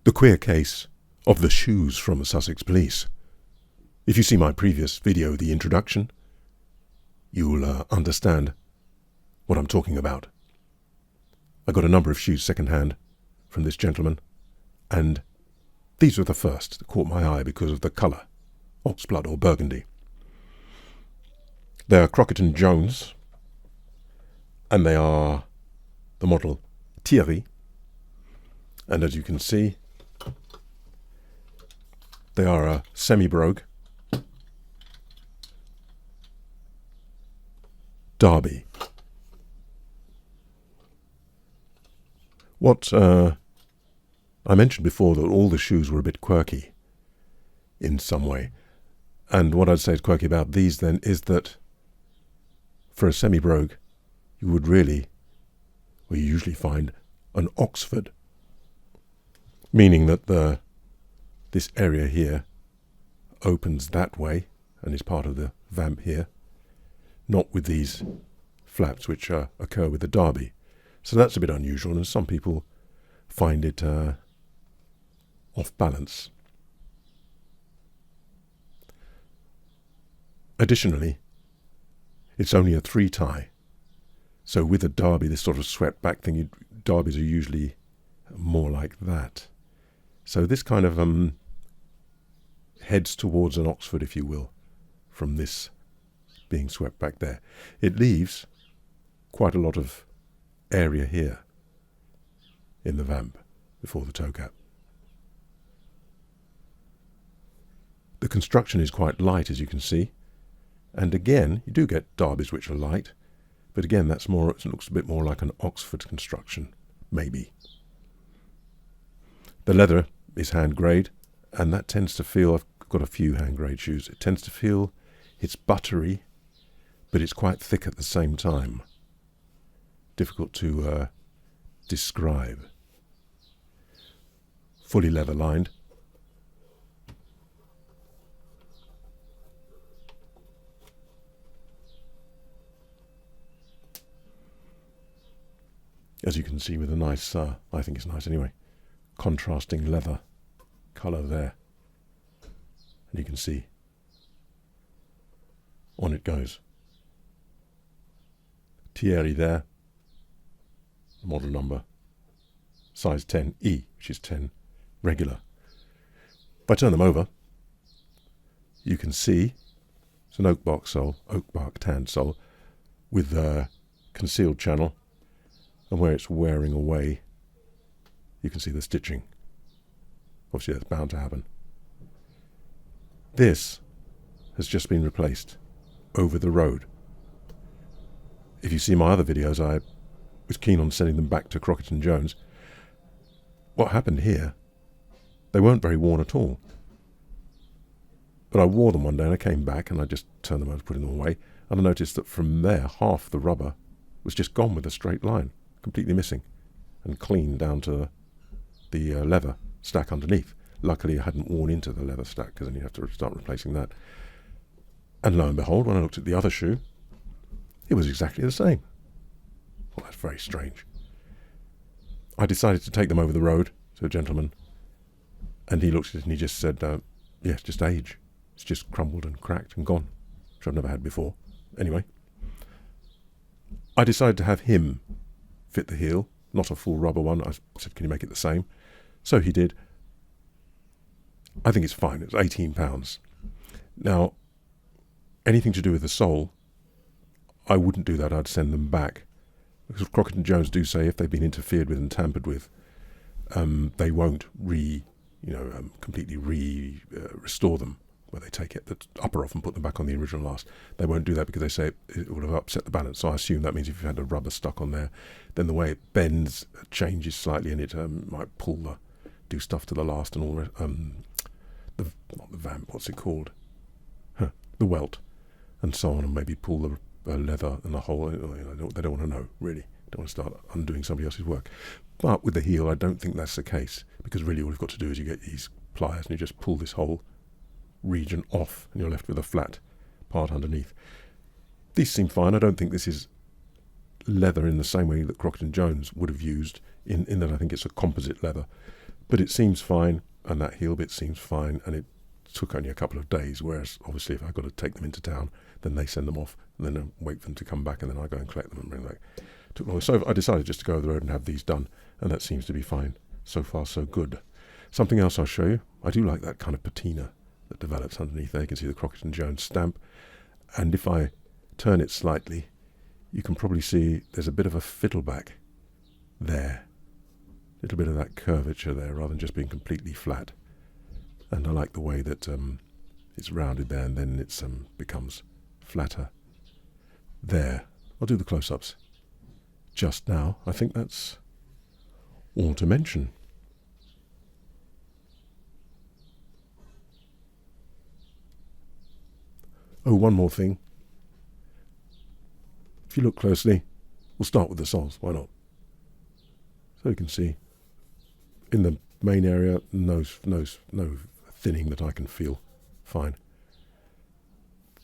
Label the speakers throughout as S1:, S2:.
S1: The queer case of the shoes from the Sussex Police. If you see my previous video, the introduction, you'll understand what I'm talking about. I got a number of shoes second-hand from this gentleman, and these were the first that caught my eye because of the colour, oxblood or burgundy. They are Crockett Jones, and they are the model Thierry, and as you can see, they are a semi-brogue derby. What I mentioned before that all the shoes were a bit quirky in some way, and what I'd say is quirky about these then is that for a semi-brogue you usually find an Oxford, meaning that this area here opens that way and is part of the vamp here, not with these flaps which occur with the derby. So that's a bit unusual, and some people find it off balance. Additionally, it's only a 3-tie, so with a derby, this sort of swept back thing, derbies are usually more like that. So this kind of heads towards an Oxford, if you will, from this being swept back there. It leaves quite a lot of area here in the vamp before the toe cap. The construction is quite light, as you can see, and again you do get derbies which are light, but again that's more, it looks a bit more like an Oxford construction, maybe. The leather is Handgrade, and that tends to feel, I've got a few Handgrade shoes, it tends to feel it's buttery, but it's quite thick at the same time. Difficult to describe. Fully leather lined. As you can see, with a nice, I think it's nice anyway, contrasting leather colour there. And you can see, on it goes. Thierry there, model number, size 10E, which is 10 regular. If I turn them over, you can see it's an oak bark tanned sole with a concealed channel, and where it's wearing away, you can see the stitching. Obviously that's bound to happen. This has just been replaced over the road. If you see my other videos, I was keen on sending them back to Crockett Jones. What happened here, they weren't very worn at all. But I wore them one day and I came back and I just turned them over, putting them away, and I noticed that from there half the rubber was just gone with a straight line, completely missing, and clean down to the leather stack underneath. Luckily I hadn't worn into the leather stack, because then you have to start replacing that. And lo and behold, when I looked at the other shoe, it was exactly the same. Well, that's very strange. I decided to take them over the road to a gentleman, and he looked at it and he just said, yeah, it's just age. It's just crumbled and cracked and gone, which I've never had before. Anyway, I decided to have him fit the heel, not a full rubber one. I said, can you make it the same? So he did. I think it's fine. It was £18. Now, anything to do with the sole, I wouldn't do that. I'd send them back, because Crockett Jones do say if they've been interfered with and tampered with, they won't completely restore them, where they take the upper off and put them back on the original last. They won't do that because they say it would have upset the balance. So I assume that means if you've had a rubber stuck on there, then the way it bends changes slightly, and it might do stuff to the last and all. Not the vamp, what's it called? The welt, and so on, and maybe pull the leather and the hole. They don't want to know, really. Don't want to start undoing somebody else's work. But with the heel, I don't think that's the case, because really all you've got to do is you get these pliers and you just pull this whole region off, and you're left with a flat part underneath. These seem fine. I don't think this is leather in the same way that Crockett Jones would have used, in that I think it's a composite leather. But it seems fine, and that heel bit seems fine, and it took only a couple of days, whereas obviously if I've got to take them into town, then they send them off, and then I wait for them to come back, and then I go and collect them and bring them back. It took long. So I decided just to go over the road and have these done, and that seems to be fine. So far, so good. Something else I'll show you. I do like that kind of patina that develops underneath there. You can see the Crockett Jones stamp, and if I turn it slightly, you can probably see there's a bit of a fiddleback there. A little bit of that curvature there, rather than just being completely flat. And I like the way that it's rounded there, and then it becomes flatter. There. I'll do the close-ups just now. I think that's all to mention. Oh, one more thing. If you look closely, we'll start with the soles. Why not? So you can see in the main area, no thinning that I can feel. Fine.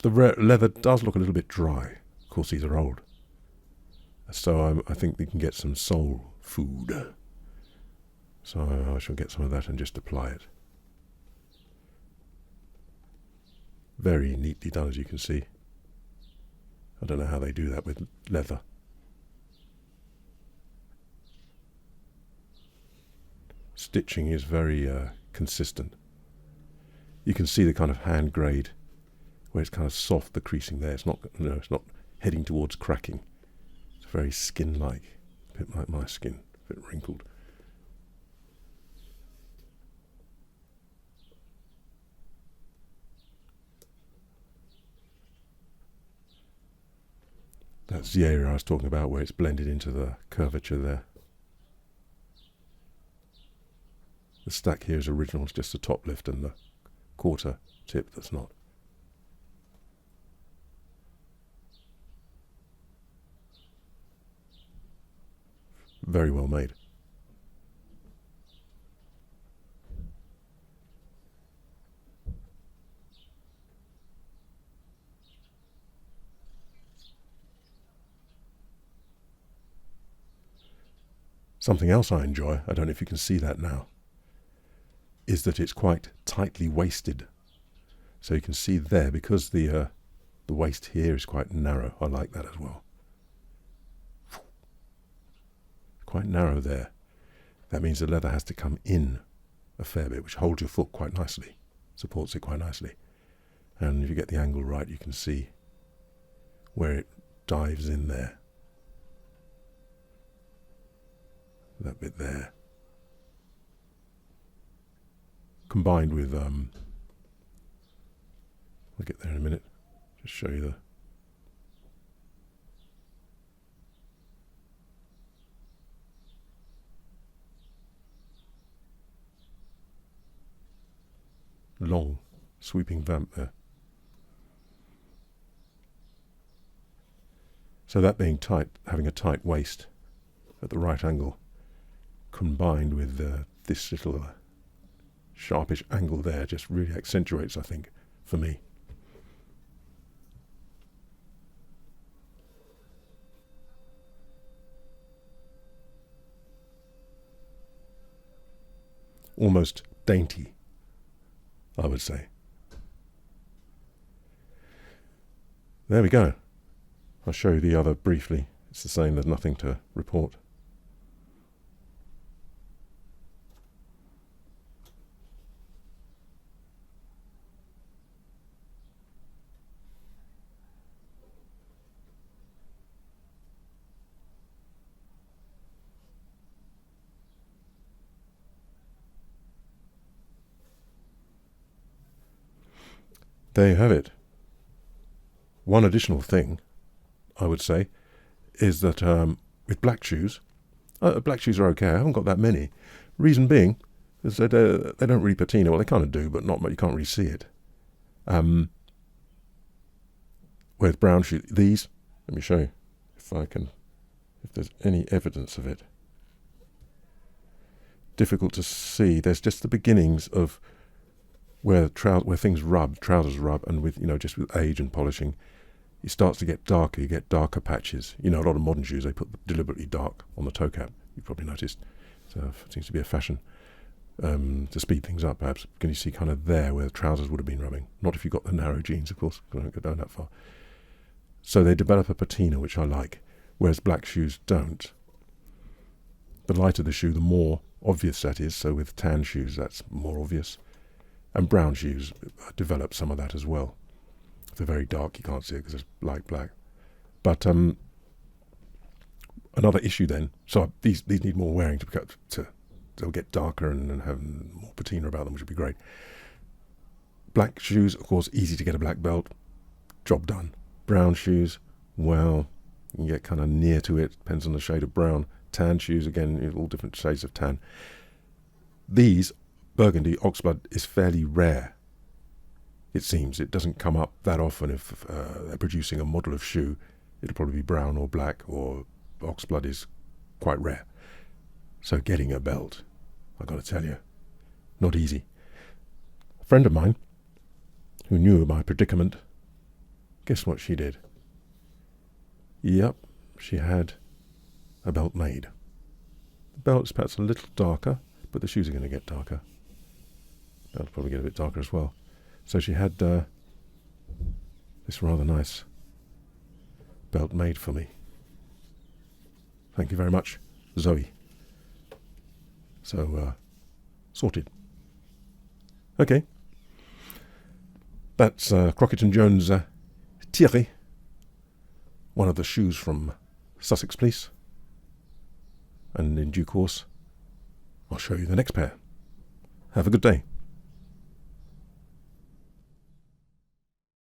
S1: The leather does look a little bit dry. Of course, these are old. So I think we can get some sole food. So I shall get some of that and just apply it. Very neatly done, as you can see. I don't know how they do that with leather. Stitching is very consistent. You can see the kind of hand grade where it's kind of soft, the creasing there. It's not heading towards cracking. It's very skin-like, a bit like my skin, a bit wrinkled. That's the area I was talking about where it's blended into the curvature there. The stack here is original, it's just the top lift and the quarter tip that's not. Very well made. Something else I enjoy, I don't know if you can see that now, is that it's quite tightly waisted. So you can see there, because the waist here is quite narrow. I like that as well. Quite narrow there. That means the leather has to come in a fair bit, which holds your foot quite nicely, supports it quite nicely. And if you get the angle right, you can see where it dives in there. That bit there. Combined with, I'll get there in a minute, just show you the long sweeping vamp there. So that being tight, having a tight waist at the right angle, combined with this little sharpish angle there, just really accentuates, I think, for me. Almost dainty, I would say. There we go. I'll show you the other briefly. It's the same, there's nothing to report. There you have it. One additional thing, I would say, is that with black shoes are okay. I haven't got that many. Reason being is that they don't really patina. Well, they kind of do, but not much. You can't really see it. With brown shoes, these, let me show you if there's any evidence of it. Difficult to see. There's just the beginnings of where things rub, trousers rub, and with just with age and polishing, it starts to get darker. You get darker patches. A lot of modern shoes they put deliberately dark on the toe cap. You've probably noticed. So it seems to be a fashion. to speed things up, perhaps. Can you see kind of there where the trousers would have been rubbing? Not if you've got the narrow jeans, of course. I don't go down that far. So they develop a patina, which I like, whereas black shoes don't. The lighter the shoe, the more obvious that is. So with tan shoes, that's more obvious. And brown shoes develop some of that as well. If they're very dark, you can't see it because it's light black. But another issue then, so these need more wearing they'll get darker and have more patina about them, which would be great. Black shoes, of course, easy to get a black belt. Job done. Brown shoes, well, you can get kind of near to it, depends on the shade of brown. Tan shoes, again, all different shades of tan. These, burgundy, oxblood, is fairly rare. It seems. It doesn't come up that often. If they're producing a model of shoe, it'll probably be brown or black, or oxblood is quite rare. So getting a belt, I've got to tell you, not easy. A friend of mine, who knew my predicament, guess what she did? Yep, she had a belt made. The belt's perhaps a little darker, but the shoes are going to get darker. That'll probably get a bit darker as well. So she had this rather nice belt made for me. Thank you very much, Zoe. So, sorted. Okay. That's Crockett Jones Thierry, one of the shoes from Sussex Police. And in due course, I'll show you the next pair. Have a good day.